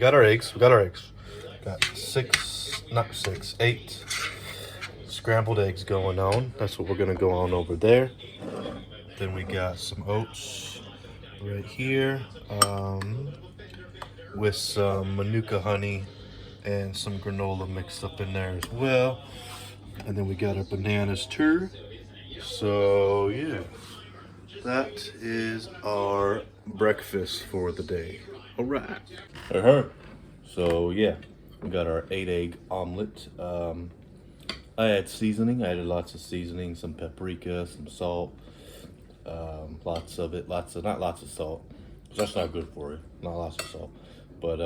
got our eggs. We got our eggs. Got eight scrambled eggs going on. That's what we're gonna go on over there. Then we got some oats right here, with some manuka honey and some granola mixed up in there as well. And then we got our bananas too. So yeah, that is our breakfast for the day. All right. So yeah, we got our 8 egg omelet. I had seasoning. I added lots of seasoning, some paprika, some salt, lots of it. Not lots of salt, 'cause that's not good for you. Not lots of salt, but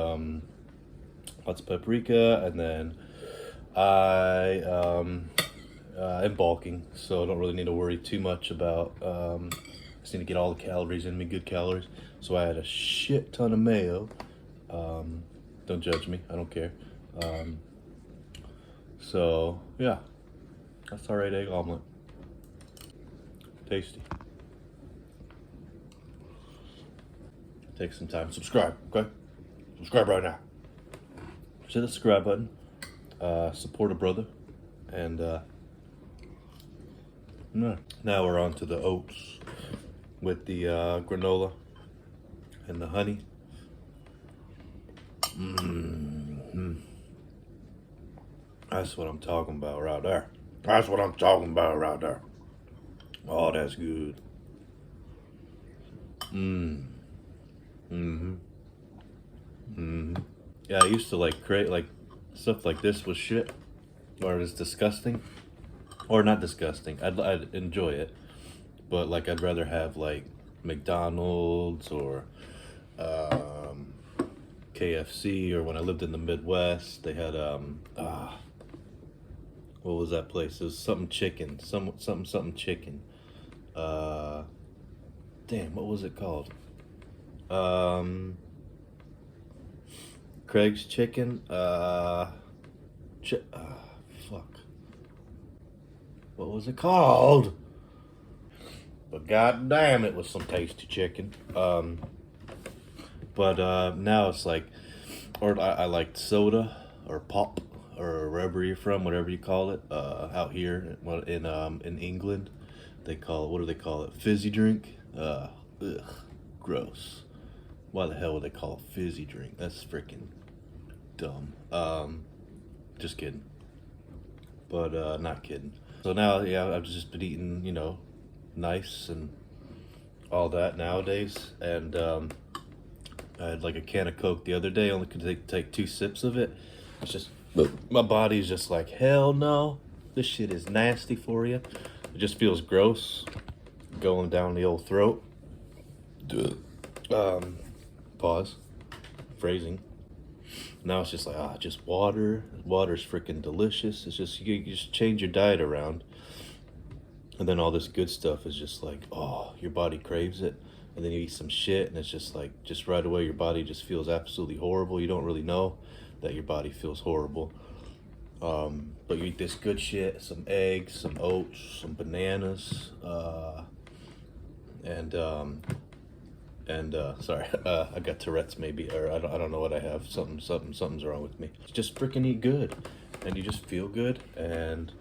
lots of paprika, and then I am bulking, so I don't really need to worry too much about. Just need to get all the calories in me, good calories. So I had a shit ton of mayo. Don't judge me, I don't care. So yeah, that's our 8 egg omelet. Tasty. Take some time. Subscribe, okay? Subscribe right now. Hit the subscribe button. Support a brother. And now we're on to the oats with the granola and the honey. That's what I'm talking about right there. That's what I'm talking about right there. Oh, that's good. Yeah, I used to like create like stuff like this was shit, or it's disgusting, or not disgusting. I'd enjoy it, but like I'd rather have like McDonald's or KFC, or when I lived in the Midwest, they had what was that place? It was something chicken, something chicken. Damn, what was it called? Craig's Chicken. Fuck. What was it called? But goddamn, it was some tasty chicken. But now it's like, or I like soda or pop or wherever you're from, whatever you call it. Out here in England, they call it, what do they call it? Fizzy drink. Ugh, gross. Why the hell would they call it fizzy drink? That's freaking dumb. Just kidding. But not kidding. So now, yeah, I've just been eating, nice and all that nowadays. And I had like a can of Coke the other day. Only could take 2 sips of it. It's just, my body's just like, hell no. This shit is nasty for you. It just feels gross going down the old throat. Pause. Phrasing. Now it's just like, just water. Water's freaking delicious. It's just, you just change your diet around. And then all this good stuff is just like, your body craves it. And then you eat some shit and it's just like, just right away your body just feels absolutely horrible. You don't really know that your body feels horrible. But you eat this good shit, some eggs, some oats, some bananas, sorry, I got Tourette's maybe, or I don't know what I have. Something's wrong with me. Just freaking eat good, and you just feel good, and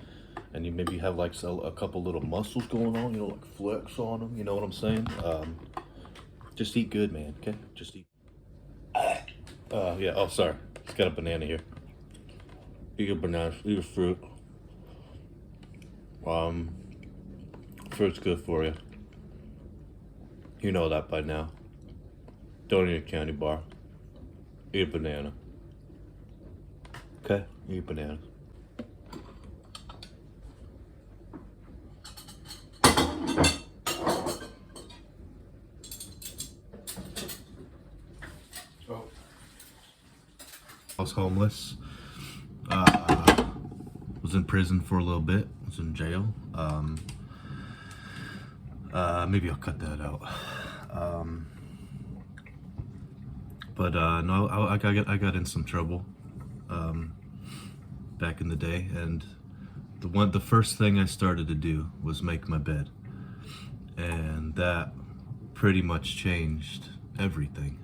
you maybe have like a couple little muscles going on, like flex on them. You know what I'm saying? Just eat good, man. Okay, just eat. Yeah. Oh, sorry. It's got a banana here. Eat a banana. Eat a fruit. Fruit's good for you. You know that by now. Don't eat a candy bar. Eat a banana. Okay? Eat a banana. I was homeless. Was in prison for a little bit. Was in jail. Maybe I'll cut that out. No, I got in some trouble back in the day, and the first thing I started to do was make my bed, and that pretty much changed everything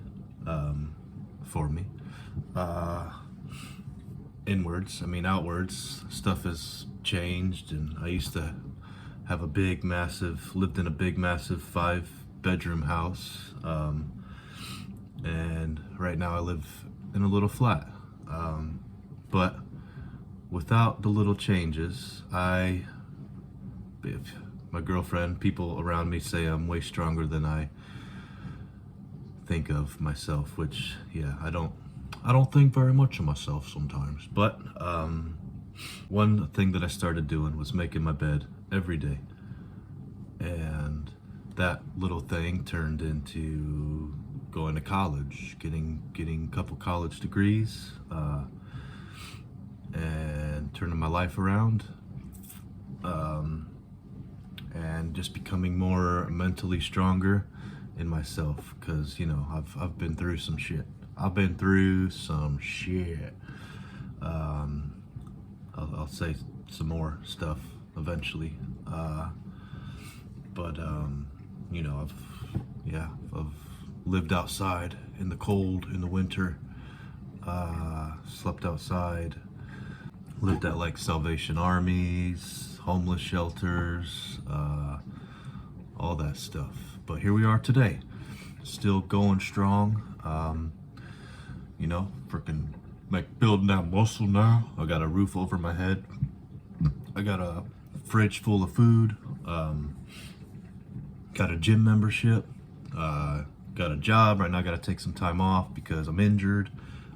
for me. inwards. I mean, outwards, stuff has changed, and I used to have lived in a big, massive 5-bedroom house, and right now I live in a little flat. But without the little changes, if my girlfriend, people around me say I'm way stronger than I think of myself, which, yeah, I don't think very much of myself sometimes. But one thing that I started doing was making my bed every day, and that little thing turned into going to college, getting a couple college degrees, and turning my life around, and just becoming more mentally stronger in myself, because, you know, I've been through some shit. I'll say some more stuff eventually, but you know, I've lived outside in the cold, in the winter, slept outside, lived at like Salvation Armies, homeless shelters, all that stuff. But here we are today, still going strong. You know, freaking building that muscle now. I got a roof over my head. I got a fridge full of food. Got a gym membership. Got a job. Right now I got to take some time off because I'm injured.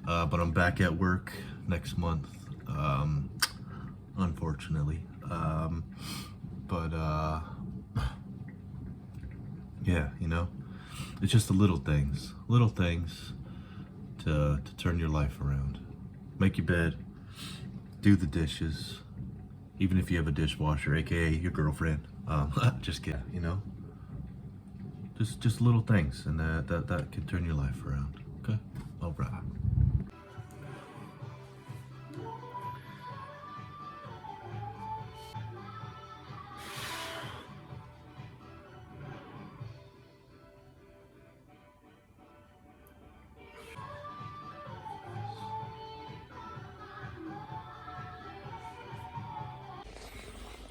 But I'm back at work next month, unfortunately. Yeah, you know, it's just the little things to turn your life around. Make your bed, do the dishes, even if you have a dishwasher, aka your girlfriend. Just kidding, you know. Just little things, and that can turn your life around. Okay, all right.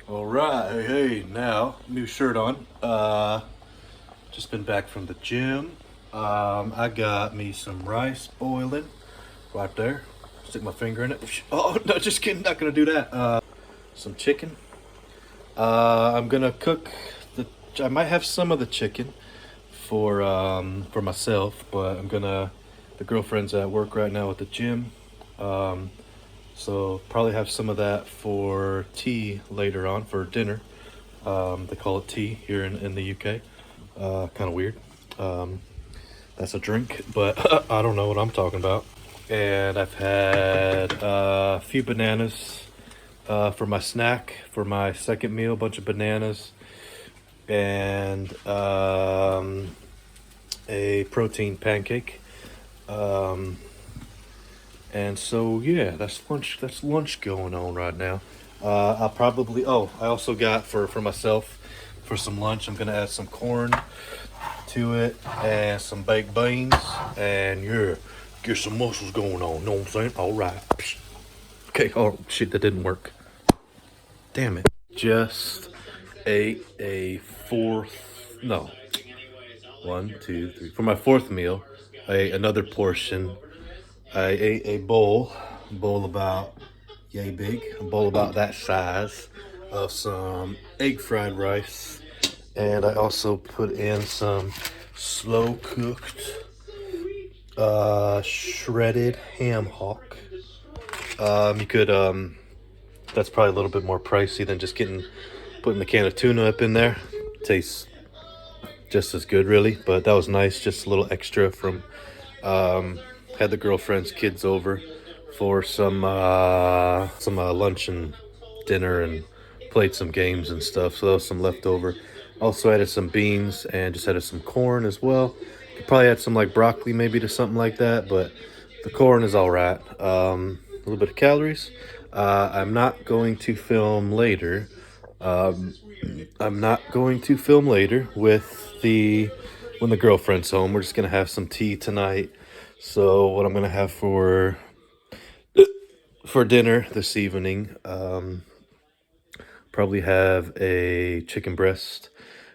All right, hey, now new shirt on. Just been back from the gym. I got me some rice boiling right there. Stick my finger in it. Oh no, just kidding. Not gonna do that. Some chicken. I'm gonna cook I might have some of the chicken for myself, but the girlfriend's at work right now at the gym. So probably have some of that for tea later on for dinner. They call it tea here in the UK. Kind of weird. That's a drink, but I don't know what I'm talking about. And I've had a few bananas for my snack, for my second meal, a bunch of bananas, and a protein pancake. And so yeah, that's lunch going on right now. I also got for myself for some lunch, I'm gonna add some corn to it and some baked beans, and yeah, get some muscles going on. Know what I'm saying? All right. Okay. Oh shit, that didn't work. Damn it. Just ate a fourth. No. 1, 2, 3. For my fourth meal, I ate another portion. I ate a bowl about yay big, a bowl about that size of some egg fried rice, and I also put in some slow cooked shredded ham hock. You could that's probably a little bit more pricey than just putting the can of tuna up in there. Tastes just as good, really, but that was nice. Just a little extra from had the girlfriend's kids over for some lunch and dinner, and played some games and stuff, so that was some leftover. Also added some beans and just added some corn as well. Could probably add some like broccoli maybe to something like that, but the corn is all right. A little bit of calories. I'm not going to film later. I'm not going to film later when the girlfriend's home. We're just gonna have some tea tonight, So what I'm gonna have for dinner this evening, probably have a chicken breast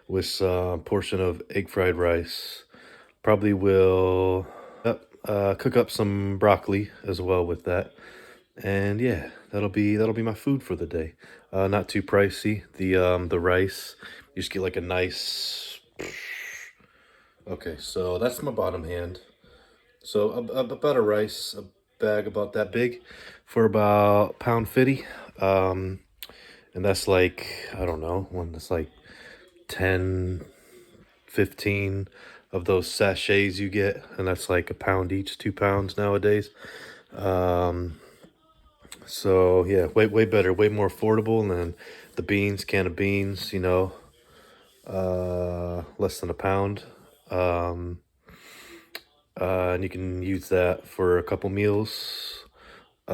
with some portion of egg fried rice. Probably will cook up some broccoli as well with that. And yeah, that'll be my food for the day. Not too pricey. The rice, you just get like a nice. Okay, so that's my bottom hand. So about a rice, a bag about that big, for about £1.50. And that's like, I don't know, when it's like 10, 15 of those sachets you get, and that's like a pound each, 2 pounds nowadays. So yeah, way better, way more affordable. And then the beans, can of beans, less than a pound. And you can use that for a couple meals, 2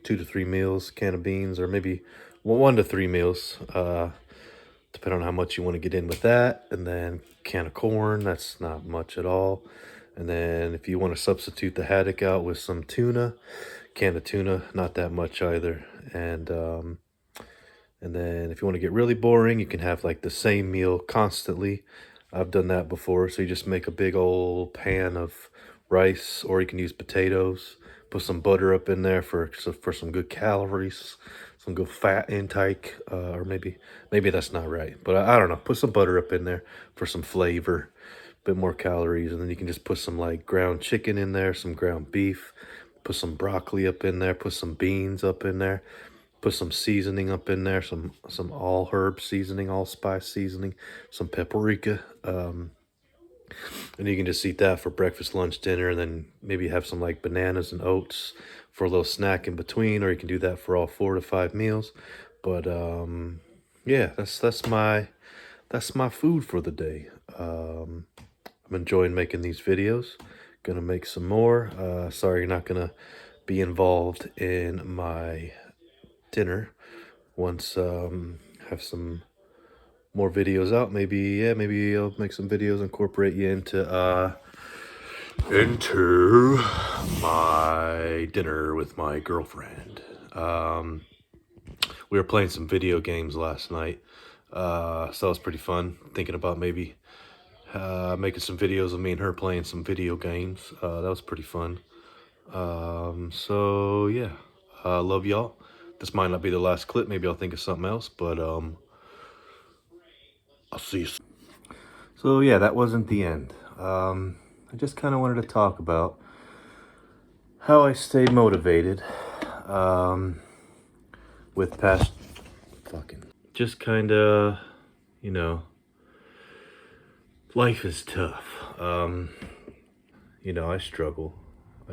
to 3 meals, can of beans, or maybe 1 to 3 meals, depending on how much you want to get in with that. And then can of corn, that's not much at all. And then if you want to substitute the haddock out with some tuna, can of tuna, not that much either. And then if you want to get really boring, you can have like the same meal constantly. I've done that before. So you just make a big old pan of rice, or you can use potatoes. Put some butter up in there for some good calories, some good fat intake, or maybe that's not right, but I don't know. Put some butter up in there for some flavor, bit more calories, and then you can just put some like ground chicken in there, some ground beef. Put some broccoli up in there. Put some beans up in there. Put some seasoning up in there, some all herb seasoning, all spice seasoning, some paprika, and you can just eat that for breakfast, lunch, dinner, and then maybe have some like bananas and oats for a little snack in between, or you can do that for all 4 to 5 meals. But yeah, that's my food for the day. I'm enjoying making these videos. Gonna make some more. Sorry you're not gonna be involved in my dinner. Once have some more videos out, maybe I'll make some videos, incorporate you into my dinner with my girlfriend. We were playing some video games last night, so that was pretty fun. Thinking about maybe making some videos of me and her playing some video games. That was pretty fun. So yeah, love y'all. This might not be the last clip. Maybe I'll think of something else, but I'll see you. So yeah, that wasn't the end. I just kind of wanted to talk about how I stayed motivated with past just kind of, life is tough. I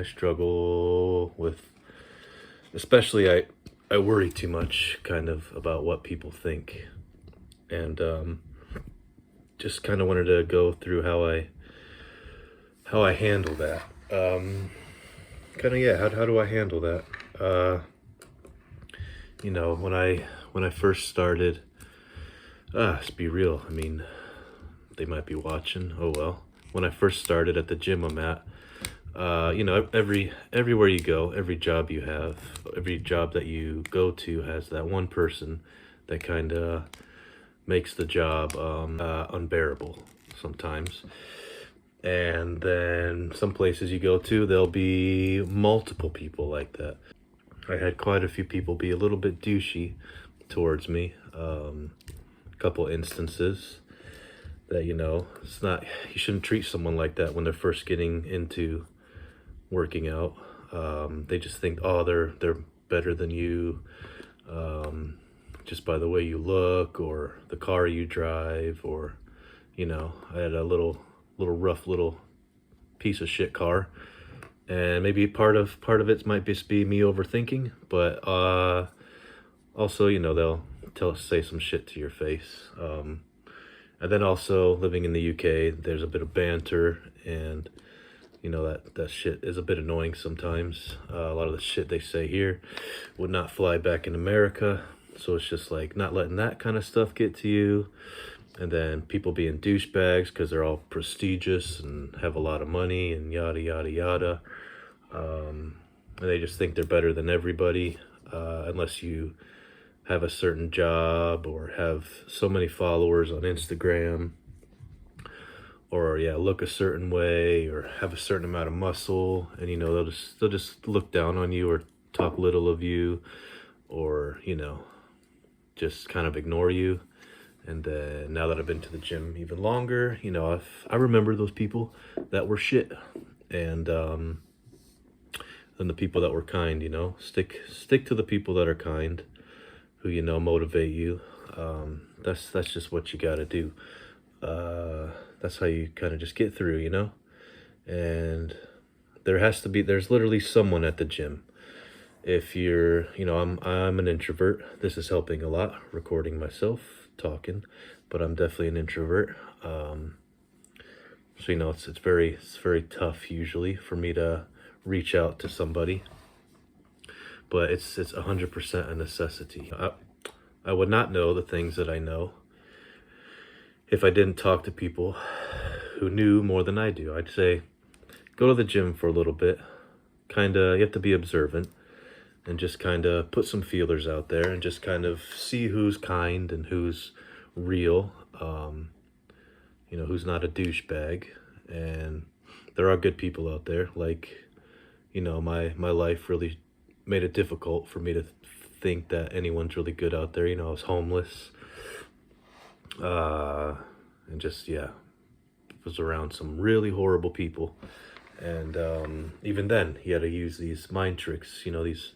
struggle with, especially I worry too much kind of about what people think. And just kind of wanted to go through how I handle that. How do I handle that? When I first started, let's be real. I mean, they might be watching. Oh well. When I first started at the gym I'm at, everywhere you go, every job you have, every job that you go to has that one person that kind of makes the job unbearable sometimes. And then some places you go to, there'll be multiple people like that. I had quite a few people be a little bit douchey towards me. A couple instances that, it's not, you shouldn't treat someone like that when they're first getting into working out. They just think, oh, they're better than you, just by the way you look or the car you drive, or I had a little rough little piece of shit car, and maybe part of it might just be me overthinking, but also they'll say some shit to your face. And then also living in the UK, there's a bit of banter, and that shit is a bit annoying sometimes. A lot of the shit they say here would not fly back in America, so it's just like not letting that kind of stuff get to you. And then people being douchebags because they're all prestigious and have a lot of money and yada, yada, yada. And they just think they're better than everybody, unless you have a certain job or have so many followers on Instagram, or yeah, look a certain way or have a certain amount of muscle, and they'll just look down on you or talk little of you, or just kind of ignore you. And then now that I've been to the gym even longer, I remember those people that were shit, and the people that were kind. Stick to the people that are kind, who motivate you. That's just what you got to do. That's how you kind of just get through. And there's literally someone at the gym. If you're, I'm an introvert. This is helping a lot, recording myself talking, but I'm definitely an introvert. So it's very tough usually for me to reach out to somebody, but it's 100% a necessity. I would not know the things that I know if I didn't talk to people who knew more than I do. I'd say go to the gym for a little bit. You have to be observant and just kind of put some feelers out there and just kind of see who's kind and who's real, who's not a douchebag. And there are good people out there. Like, my life really made it difficult for me to think that anyone's really good out there. I was homeless, and just, yeah, was around some really horrible people. And even then, you had to use these mind tricks, these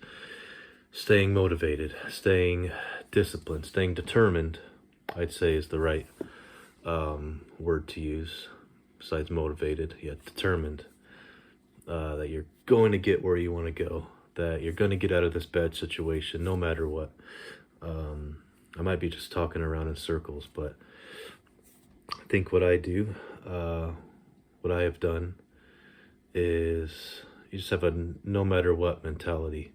staying motivated, staying disciplined, staying determined, I'd say is the right word to use. Besides motivated, yeah, determined, that you're going to get where you want to go, that you're going to get out of this bad situation no matter what. I might be just talking around in circles, but I think what I do, what I have done, is you just have a no matter what mentality.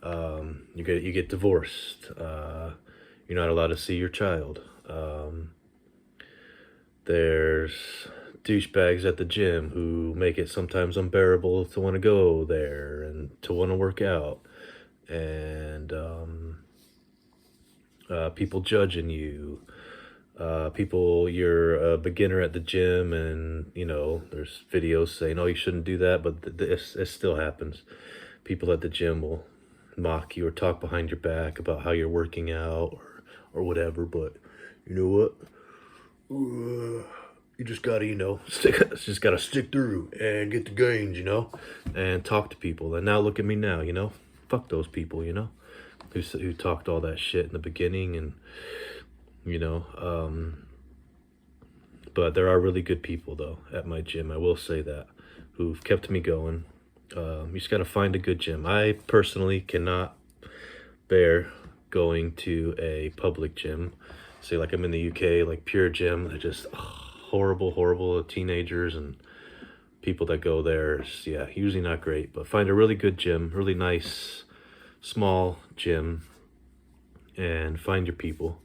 You get divorced. You're not allowed to see your child. There's douchebags at the gym who make it sometimes unbearable to want to go there and to want to work out, and people judging you. You're a beginner at the gym, and there's videos saying, oh, you shouldn't do that, but it still happens. People at the gym will mock you or talk behind your back about how you're working out or whatever, but you know what? You just gotta, stick through and get the gains, and talk to people. And now look at me now, fuck those people, who talked all that shit in the beginning, and but there are really good people though at my gym, I will say that, who've kept me going. You just gotta find a good gym. I personally cannot bear going to a public gym. Say like I'm in the UK, like Pure Gym, they're just horrible teenagers and people that go there. Yeah, usually not great. But find a really good gym, really nice small gym, and find your people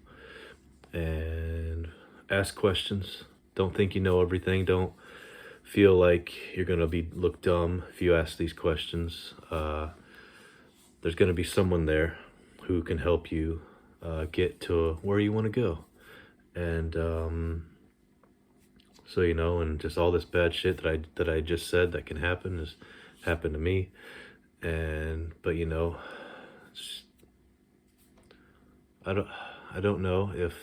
and ask questions. Don't think you know everything. Don't feel like you're gonna be look dumb if you ask these questions. There's gonna be someone there who can help you get to where you want to go. And so and just all this bad shit that I just said that can happen has happened to me. But I don't know if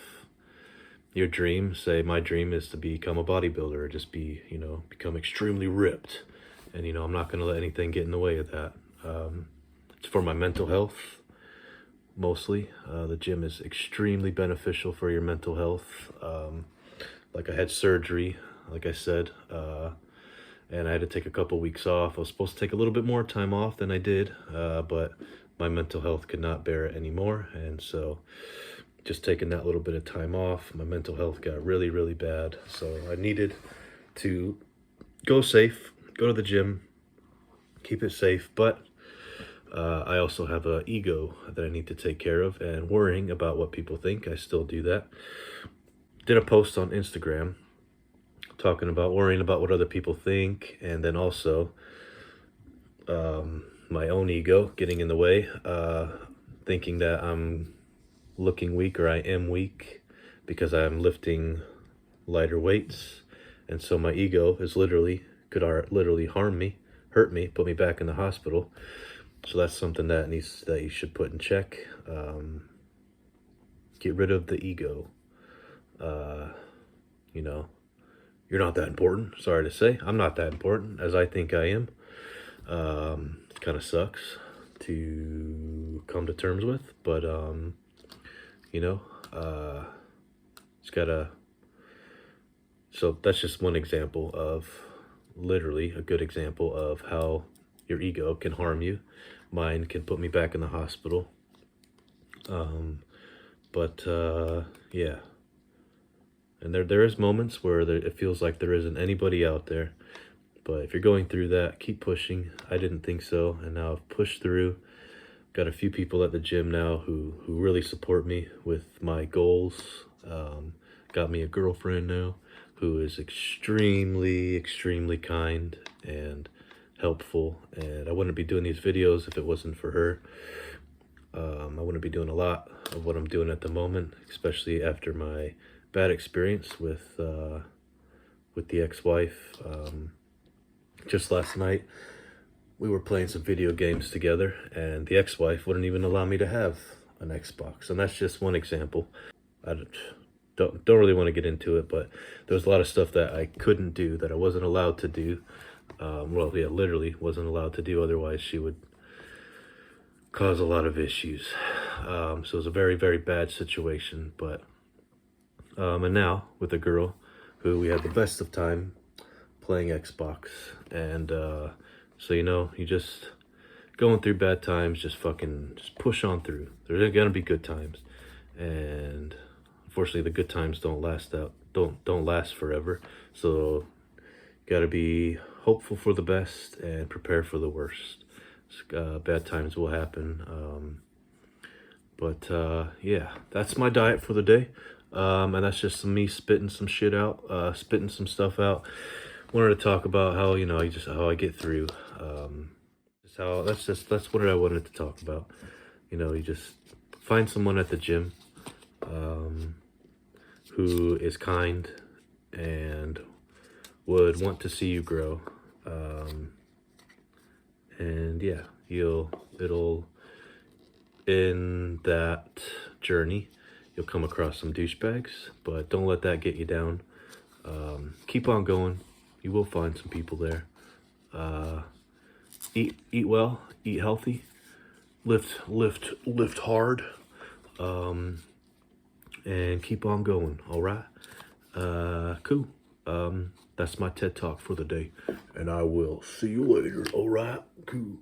your dream, say my dream is to become a bodybuilder or just become extremely ripped. And I'm not going to let anything get in the way of that. It's for my mental health mostly. The gym is extremely beneficial for your mental health. Like I had surgery, like I said, and I had to take a couple weeks off. I was supposed to take a little bit more time off than I did, but my mental health could not bear it anymore. And so just taking that little bit of time off, my mental health got really, really bad. So I needed to go safe, go to the gym, keep it safe. But I also have an ego that I need to take care of, and worrying about what people think. I still do that. did a post on Instagram talking about worrying about what other people think, and then also my own ego getting in the way, thinking that I'm looking weak or I am weak because I'm lifting lighter weights, and so my ego is literally harm me, hurt me, put me back in the hospital. So that's something that you should put in check. Get rid of the ego. You know, you're not that important. Sorry to say, I'm not that important as I think I am. It kind of sucks to come to terms with, but you know, it's gotta. So that's just one example of, literally a good example of how your ego can harm you. Mine can put me back in the hospital. But yeah. And there is moments where it feels like there isn't anybody out there. But if you're going through that, keep pushing. I didn't think so, and now I've pushed through. Got a few people at the gym now who really support me with my goals. Got me a girlfriend now who is extremely, extremely kind and helpful. And I wouldn't be doing these videos if it wasn't for her. I wouldn't be doing a lot of what I'm doing at the moment, especially after my bad experience with the ex-wife. Just last night, we were playing some video games together, and the ex-wife wouldn't even allow me to have an Xbox. And that's just one example. I don't really want to get into it, but there was a lot of stuff that I couldn't do, that I wasn't allowed to do. Well, yeah, literally wasn't allowed to do. Otherwise, she would cause a lot of issues. So it was a very, very bad situation. But and now with a girl who we had the best of time playing Xbox, and so you just going through bad times, just push on through. There's gonna be good times, and unfortunately, the good times don't last forever. So gotta be hopeful for the best and prepare for the worst. Bad times will happen. But yeah, that's my diet for the day. And that's just me spitting some shit out, spitting some stuff out. Wanted to talk about how, how I get through. That's what I wanted to talk about. You just find someone at the gym who is kind and would want to see you grow. And yeah, in that journey, you'll come across some douchebags, but don't let that get you down. Keep on going. You will find some people there. Eat well, eat healthy, lift hard, and keep on going. All right. Cool. That's my TED Talk for the day, and I will see you later. All right. Cool.